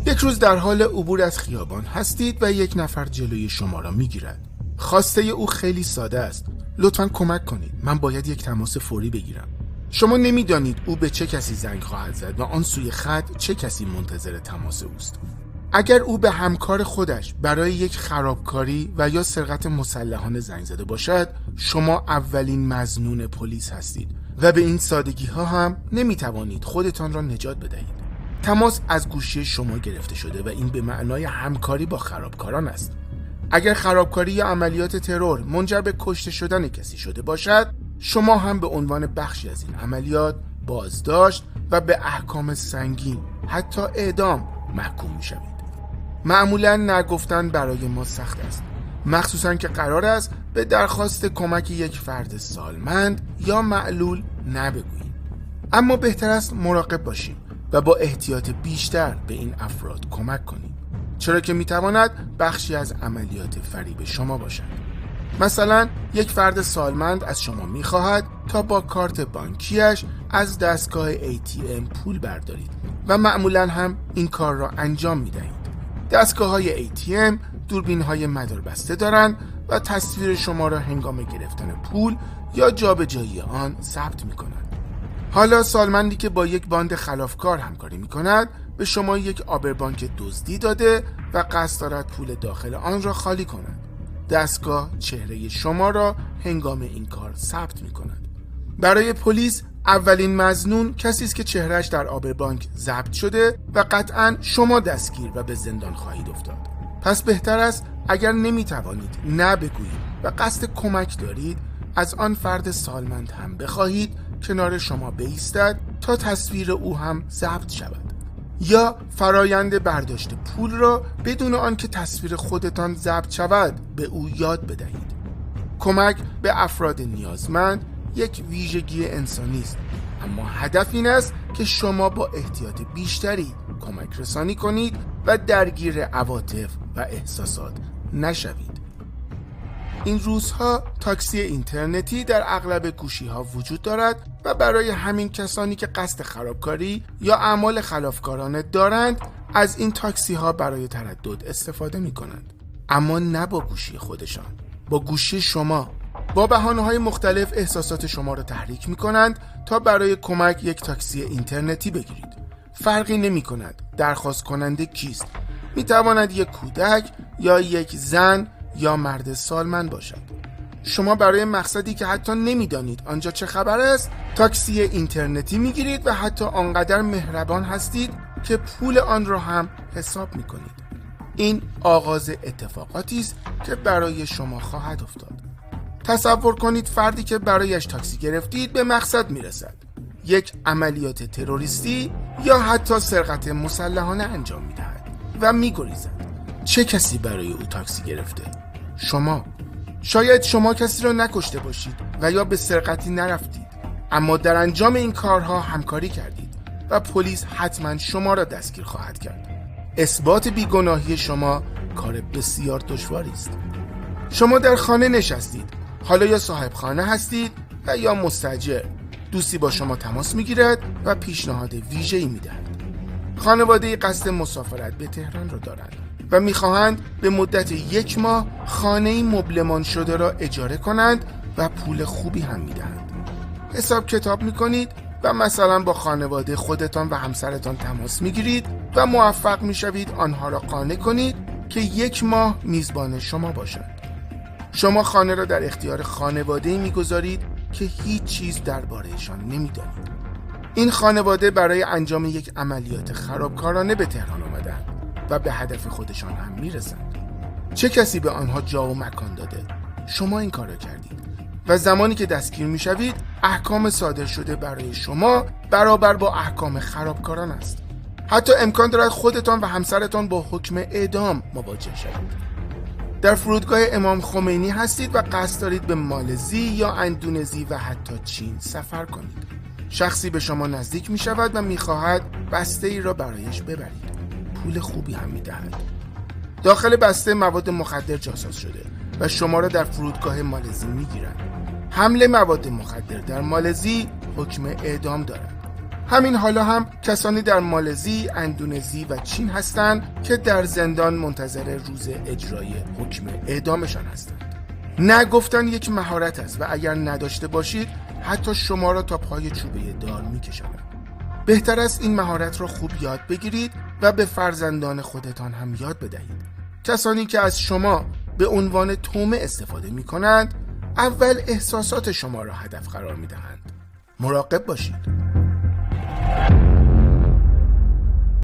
یک روز در حال عبور از خیابان هستید و یک نفر جلوی شما را میگیرد. خواسته او خیلی ساده است: لطفاً کمک کنید، من باید یک تماس فوری بگیرم. شما نمیدانید او به چه کسی زنگ خواهد زد و آن سوی خط چه کسی منتظر تماس اوست. اگر او به همکار خودش برای یک خرابکاری و یا سرقت مسلحانه زنگ زده باشد، شما اولین مظنون پلیس هستید و به این سادگی ها هم نمیتوانید خودتان را نجات بدهید. تماس از گوشی شما گرفته شده و این به معنای همکاری با خرابکاران است. اگر خرابکاری یا عملیات ترور منجر به کشته شدن کسی شده باشد، شما هم به عنوان بخشی از این عملیات بازداشت و به احکام سنگین، حتی اعدام، محکوم می‌شوید. معمولاً نگفتن برای ما سخت است، مخصوصاً که قرار است به درخواست کمک یک فرد سالمند یا معلول نبگوییم. اما بهتر است مراقب باشیم و با احتیاط بیشتر به این افراد کمک کنیم، چرا که میتواند بخشی از عملیات فریب شما باشد. مثلا یک فرد سالمند از شما میخواهد تا با کارت بانکیش از دستگاه ATM پول بردارید و معمولا هم این کار را انجام میدهید. دستگاه های ATM دوربین های مداربسته دارند و تصویر شما را هنگام گرفتن پول یا جابجایی آن ثبت میکنند. حالا سالمندی که با یک باند خلافکار همکاری میکند به شما یک آبربانک دزدی داده و قصد دارد پول داخل آن را خالی کند. دستگاه چهره شما را هنگام این کار ثبت میکند. برای پلیس اولین مظنون کسی است که چهرهش در آبربانک ضبط شده و قطعاً شما دستگیر و به زندان خواهید افتاد. پس بهتر است اگر نمیتوانید بگویید و قصد کمک دارید، از آن فرد سالمند هم بخواهید کنار شما بایستد تا تصویر او هم ضبط شود، یا فرایند برداشت پول را بدون آنکه تصویر خودتان ضبط شود به او یاد بدهید. کمک به افراد نیازمند یک ویژگی انسانی است، اما هدف این است که شما با احتیاط بیشتری کمک رسانی کنید و درگیر عواطف و احساسات نشوید. این روزها تاکسی اینترنتی در اغلب گوشی‌ها وجود دارد و برای همین کسانی که قصد خرابکاری یا اعمال خلافکارانه دارند از این تاکسی‌ها برای تردد استفاده می‌کنند، اما نه با گوشی خودشان، با گوشی شما. با بهانه‌های مختلف احساسات شما را تحریک می‌کنند تا برای کمک یک تاکسی اینترنتی بگیرید. فرقی نمی‌کند درخواست کننده کیست، می‌تواند یک کودک یا یک زن یا مرد سالمند باشد. شما برای مقصدی که حتی نمیدانید آنجا چه خبر است تاکسی اینترنتی میگیرید و حتی آنقدر مهربان هستید که پول آن را هم حساب میکنید. این آغاز اتفاقاتی است که برای شما خواهد افتاد. تصور کنید فردی که برایش تاکسی گرفتید به مقصد میرسد، یک عملیات تروریستی یا حتی سرقت مسلحانه انجام میدهد و میگریزد. چه کسی برای او تاکسی گرفته؟ شما. شاید شما کسی را نکشته باشید و یا به سرقتی نرفتید، اما در انجام این کارها همکاری کردید و پلیس حتما شما را دستگیر خواهد کرد. اثبات بیگناهی شما کار بسیار دشواری است. شما در خانه نشستید، حالا یا صاحب خانه هستید و یا مستاجر. دوستی با شما تماس میگیرد و پیشنهاد ویژه‌ای میدهد. خانواده قصد مسافرت به تهران را دارند و میخواهند به مدت 1 ماه خانه‌ای مبلمان شده را اجاره کنند و پول خوبی هم میدهند. حساب کتاب میکنید و مثلا با خانواده خودتان و همسرتان تماس میگیرید و موفق میشوید آنها را قانع کنید که 1 ماه میزبان شما باشند. شما خانه را در اختیار خانواده‌ای میگذارید که هیچ چیز درباره‌شان نمیدانید. این خانواده برای انجام یک عملیات خرابکارانه به تهران آمدند و به هدف خودشان هم میرسند. چه کسی به آنها جا و مکان داده؟ شما این کار را کردید و زمانی که دستگیر میشوید احکام صادر شده برای شما برابر با احکام خرابکاران است. حتی امکان دارد خودتان و همسرتان با حکم اعدام مواجه شوید. در فرودگاه امام خمینی هستید و قصد دارید به مالزی یا اندونزی و حتی چین سفر کنید. شخصی به شما نزدیک می شود و می خواهد بسته ای را برایش ببرید. پول خوبی هم می دهد. داخل بسته مواد مخدر جاساز شده و شما را در فرودگاه مالزی می گیرند. حمل مواد مخدر در مالزی حکم اعدام دارد. همین حالا هم کسانی در مالزی، اندونزی و چین هستند که در زندان منتظر روز اجرای حکم اعدامشان هستند. نه گفتن یک مهارت است و اگر نداشته باشید حتی شما را تا پای چوبه دار می‌کشاند. بهتر است این مهارت را خوب یاد بگیرید و به فرزندان خودتان هم یاد بدهید. کسانی که از شما به عنوان تومه استفاده می‌کنند، اول احساسات شما را هدف قرار می‌دهند. مراقب باشید.